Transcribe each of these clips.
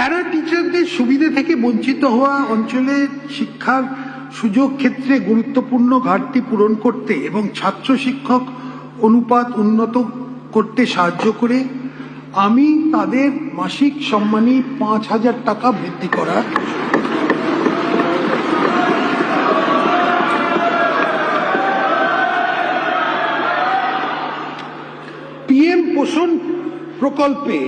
প্যারা টিচারদের সুবিধা থেকে বঞ্চিত হওয়া অঞ্চলের শিক্ষার সুযোগ ক্ষেত্রে গুরুত্বপূর্ণ ঘাটতি পূরণ করতে এবং ছাত্র শিক্ষক অনুপাত উন্নত করতে সাহায্য করে আমি তাদের মাসিক সম্মানী ৫,০০০ টাকা বৃদ্ধি করার পিএম পোষণ প্রকল্পে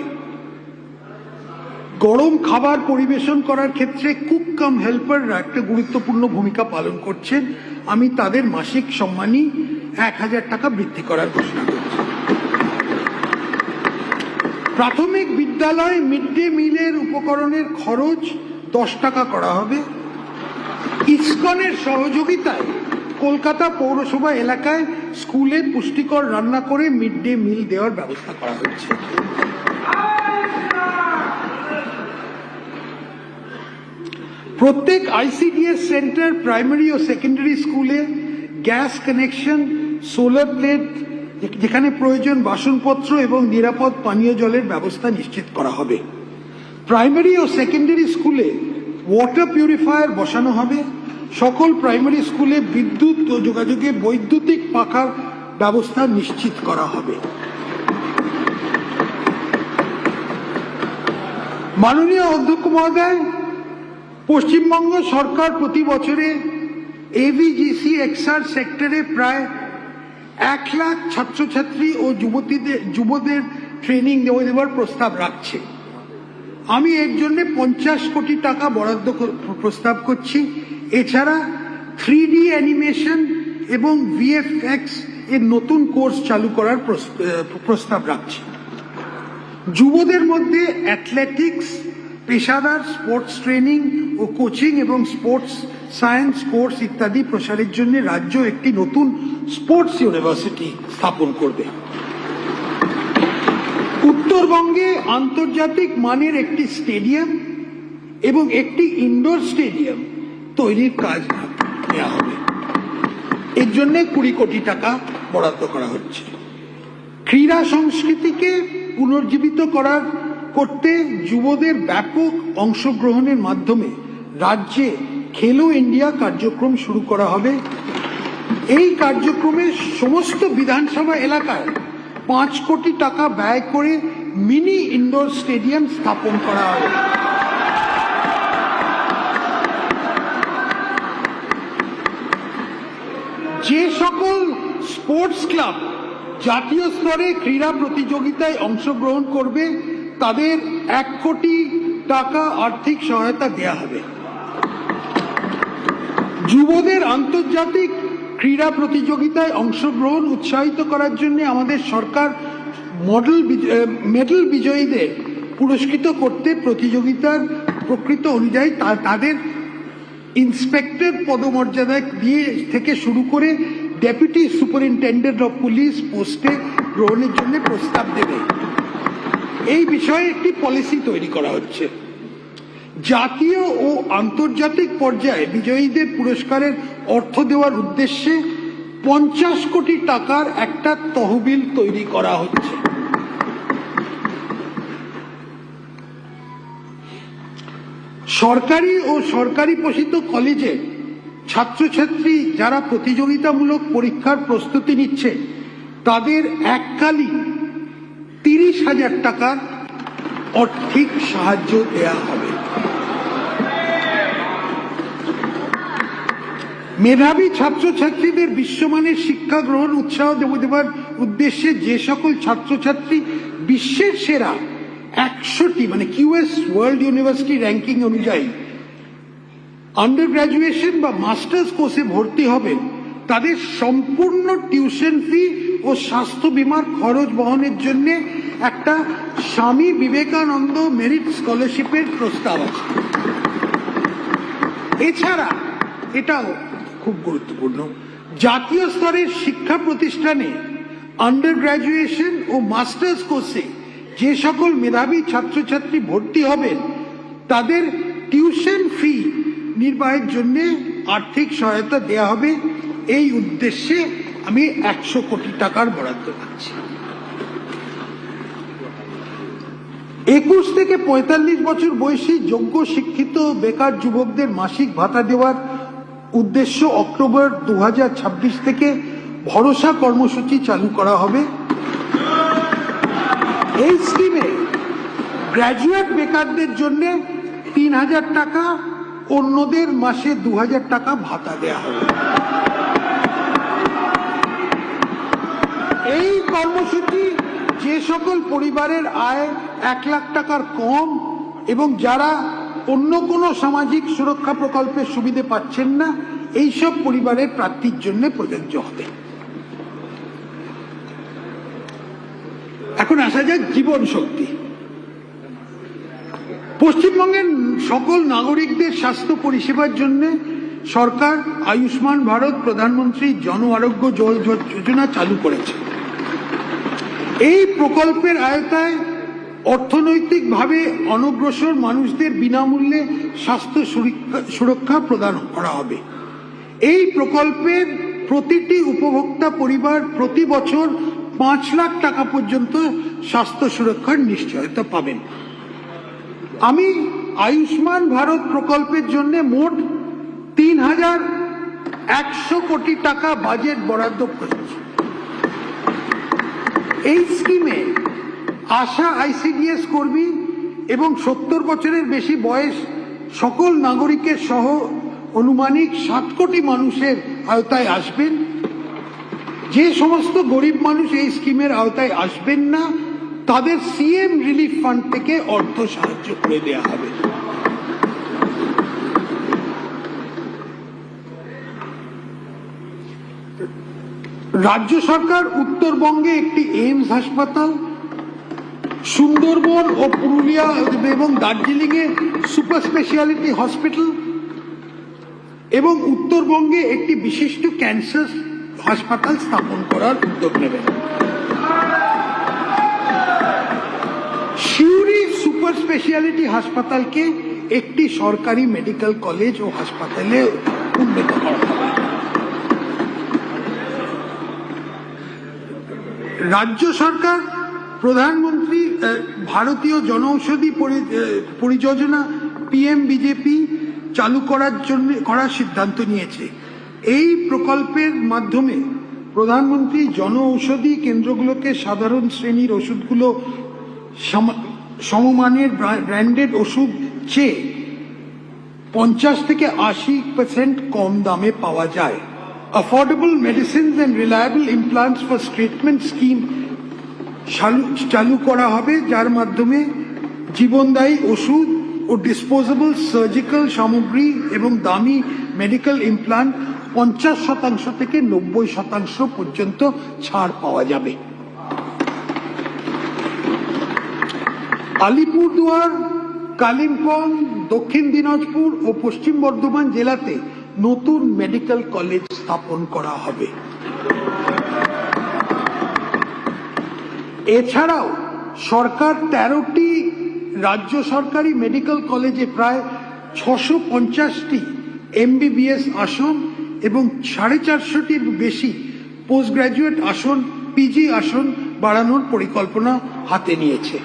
গরম খাবার পরিবেশন করার ক্ষেত্রে কুক কাম হেল্পাররা একটা গুরুত্বপূর্ণ ভূমিকা পালন করছেন। আমি তাদের মাসিক সম্মানী ১,০০০ টাকা বৃদ্ধি করার ঘোষণা করছি। প্রাথমিক বিদ্যালয় মিড ডে মিলের উপকরণের খরচ ১০ টাকা করা হবে। ইসকনের সহযোগিতায় কলকাতা পৌরসভা এলাকায় স্কুলে পুষ্টিকর রান্না করে মিড ডে মিল দেওয়ার ব্যবস্থা করা হচ্ছে। প্রত্যেক আইসিডিএস সেন্টার, প্রাইমারি ও সেকেন্ডারি স্কুলে গ্যাস কানেকশন, সোলার প্লেট, যেখানে প্রয়োজন বাসনপত্র এবং নিরাপদ পানীয় জলের ব্যবস্থা নিশ্চিত করা হবে। প্রাইমারি ও সেকেন্ডারি স্কুলে ওয়াটার পিউরিফায়ার বসানো হবে। সকল প্রাইমারি স্কুলে বিদ্যুৎ ও যোগাযোগে বৈদ্যুতিক পাখার ব্যবস্থা নিশ্চিত করা হবে। মাননীয় অধ্যক্ষ মহোদয়, পশ্চিমবঙ্গ সরকার প্রতি বছরে এভিজিসি এক্সআর সেক্টরে প্রায় ১ লাখ ছাত্রছাত্রী ও যুবদের ট্রেনিং দেওয়ার প্রস্তাব রাখছে। আমি এর জন্য ৫০ কোটি টাকা বরাদ্দ প্রস্তাব করছি। এছাড়া 3D অ্যানিমেশন এবং ভিএফএক্স এর নতুন কোর্স চালু করার প্রস্তাব রাখছি। যুবদের মধ্যে অ্যাথলেটিক্স, পেশাদার স্পোর্টস ট্রেনিং ও কোচিং এবং স্পোর্টস সায়েন্স কোর্স ইত্যাদি প্রসারের জন্য রাজ্য একটি নতুন স্পোর্টস ইউনিভার্সিটি স্থাপন করবে। উত্তরবঙ্গে আন্তর্জাতিক মানের একটি স্টেডিয়াম এবং একটি ইনডোর স্টেডিয়াম তৈরির কাজ নেওয়া হবে। এর জন্য ২০ কোটি টাকা বরাদ্দ করা হচ্ছে। ক্রীড়া সংস্কৃতিকে পুনর্জীবিত করতে যুবদের ব্যাপক অংশগ্রহণের মাধ্যমে রাজ্যে খেলো ইন্ডিয়া কার্যক্রম শুরু করা হবে। এই কার্যক্রমে সমস্ত বিধানসভা এলাকায় ৫ কোটি টাকা ব্যয় করে মিনি ইনডোর স্টেডিয়াম স্থাপন করা হবে। যে সকল স্পোর্টস ক্লাব জাতীয় স্তরে ক্রীড়া প্রতিযোগিতায় অংশগ্রহণ করবে তাদের ১ কোটি টাকা আর্থিক সহায়তা দেওয়া হবে। যুবদের আন্তর্জাতিক ক্রীড়া প্রতিযোগিতায় অংশগ্রহণ উৎসাহিত করার জন্য আমাদের সরকার মেডেল বিজয়ীদের পুরস্কৃত করতে প্রতিযোগিতার প্রকৃত অনুযায়ী তাদের ইন্সপেক্টর পদমর্যাদা দিয়ে থেকে শুরু করে ডেপুটি সুপারিনটেন্ডেন্ট অফ পুলিশ পোস্টে গ্রহণের জন্য প্রস্তাব দেবে। এই বিষয়ে একটি পলিসি তৈরি করা হচ্ছে। জাতীয় ও আন্তর্জাতিক পর্যায়ে বিজয়ীদের পুরস্কারের অর্থ দেওয়ার উদ্দেশ্যে ৫০ কোটি টাকার একটা তহবিল তৈরি করা হচ্ছে। সরকারি ও সরকারি পোষিত কলেজে ছাত্রছাত্রী যারা প্রতিযোগিতামূলক পরীক্ষার প্রস্তুতি নিচ্ছে তাদের এককালীন ৩০,০০০ টাকার আর্থিক সাহায্য দেওয়া হবে। মেধাবী ছাত্রছাত্রীদের বিশ্বমানের শিক্ষা গ্রহণ উৎসাহ দেওয়ার উদ্দেশ্যে যে সকল ছাত্রছাত্রী বিশ্বের সেরা ১০০টি মানে কিউএস ওয়ার্ল্ড ইউনিভার্সিটি র্যাঙ্কিং অনুযায়ী আন্ডার গ্র্যাজুয়েশন বা মাস্টার্স কোর্সে ভর্তি হবেন তাদের সম্পূর্ণ টিউশন ফি ও স্বাস্থ্য বীমার খরচ বহনের জন্য একটা স্বামী বিবেকানন্দ মেরিট স্কলারশিপের প্রস্তাব আছে। এছাড়া এটাও খুব গুরুত্বপূর্ণ, জাতীয় স্তরের শিক্ষা প্রতিষ্ঠানে আন্ডার গ্র্যাজুয়েশন ও মাস্টার্স কোর্সে যে সকল মেধাবী ছাত্রছাত্রী ভর্তি হবেন তাদের টিউশন ফি নির্বাহের জন্য আর্থিক সহায়তা দেওয়া হবে। এই উদ্দেশ্যে আমি ১০০ কোটি টাকার বরাদ্দ পাচ্ছি। 21 থেকে 45 বছর বয়সী যোগ্য শিক্ষিত বেকার যুবকদের মাসিক ভাতা দেওয়ার উদ্দেশ্য অক্টোবর 2026 থেকে ভরসা কর্মসূচি চালু করা হবে। এই স্কিমে গ্র্যাজুয়েট বেকারদের জন্য 3000 টাকা, অন্যদের মাসে 2000 টাকা ভাতা দেওয়া হবে। এই কর্মসূচি যে সকল পরিবারের আয় 1 লাখ টাকার কম এবং যারা অন্য কোনো সামাজিক সুরক্ষা প্রকল্পের সুবিধা পাচ্ছেন না, এইসব পরিবারের প্রার্থীর জন্য প্রযোজ্য হবে। এখন আসা যাক জীবন শক্তি। পশ্চিমবঙ্গের সকল নাগরিকদের স্বাস্থ্য পরিষেবার জন্য সরকার আয়ুষ্মান ভারত প্রধানমন্ত্রী জন আরোগ্য যোজনা চালু করেছে। এই প্রকল্পের আওতায় অর্থনৈতিকভাবে অনগ্রসর মানুষদের বিনামূল্যে স্বাস্থ্য সুরক্ষা প্রদান করা হবে। এই প্রকল্পের প্রতিটি উপভোক্তা পরিবার প্রতি বছর 5 লাখ টাকা পর্যন্ত স্বাস্থ্য সুরক্ষার নিশ্চয়তা পাবেন। আমি আয়ুষ্মান ভারত প্রকল্পের জন্য মোট 3100 কোটি টাকা বাজেট বরাদ্দ করেছি। এই স্কিমে আশা আইসিডিএস কর্মী এবং 70 বছরের বেশি বয়স সকল নাগরিকের সহ অনুমানিক 7 কোটি মানুষের আওতায় আসবেন। যে সমস্ত গরিব মানুষ এই স্কিমের আওতায় আসবেন না, তাদের সিএম রিলিফ ফান্ড থেকে অর্থ সাহায্য করে দেওয়া হবে। রাজ্য সরকার উত্তরবঙ্গে একটি এইমস হাসপাতাল, সুন্দরবন ও পুরুলিয়া এবং দার্জিলিং এ সুপার স্পেশালিটি হসপিটাল এবং উত্তরবঙ্গে একটি বিশিষ্ট ক্যান্সার হাসপাতাল স্থাপন করার উদ্যোগ নেবেন। সিউড়ি সুপার স্পেশালিটি হাসপাতালকে একটি সরকারি মেডিকেল কলেজ ও হাসপাতালে উন্নীত করা হবে। রাজ্য সরকার প্রধানমন্ত্রী ভারতীয় জনঔষধি পরিযোজনা পিএমবিজেপি চালু করার সিদ্ধান্ত নিয়েছে। এই প্রকল্পের মাধ্যমে প্রধানমন্ত্রী জন কেন্দ্রগুলোকে সাধারণ শ্রেণীর ওষুধগুলো সমমানের ব্র্যান্ডেড ওষুধ চেয়ে 50 থেকে 80% কম দামে পাওয়া যায়। Affordable medicines and reliable implants for treatment scheme চালু করা হবে, যার মাধ্যমে জীবনদায়ী ওষুধ ও ডিসপোজেবল সার্জিক্যাল সামগ্রী এবং দামি মেডিকেল ইমপ্লান্ট 50% থেকে 90% পর্যন্ত ছাড় পাওয়া যাবে। আলিপুরদুয়ার, কালিম্পং, দক্ষিণ দিনাজপুর ও পশ্চিম বর্ধমান জেলাতে নতুন মেডিকেল কলেজ স্থাপন করা হবে। এছাড়াও সরকার 13টি রাজ্য সরকারি মেডিকেল কলেজে প্রায় 650টি এমবিবিএস আসন এবং 450টির বেশি পোস্ট গ্রাজুয়েট আসন, পিজি আসন বাড়ানোর পরিকল্পনা হাতে নিয়েছে।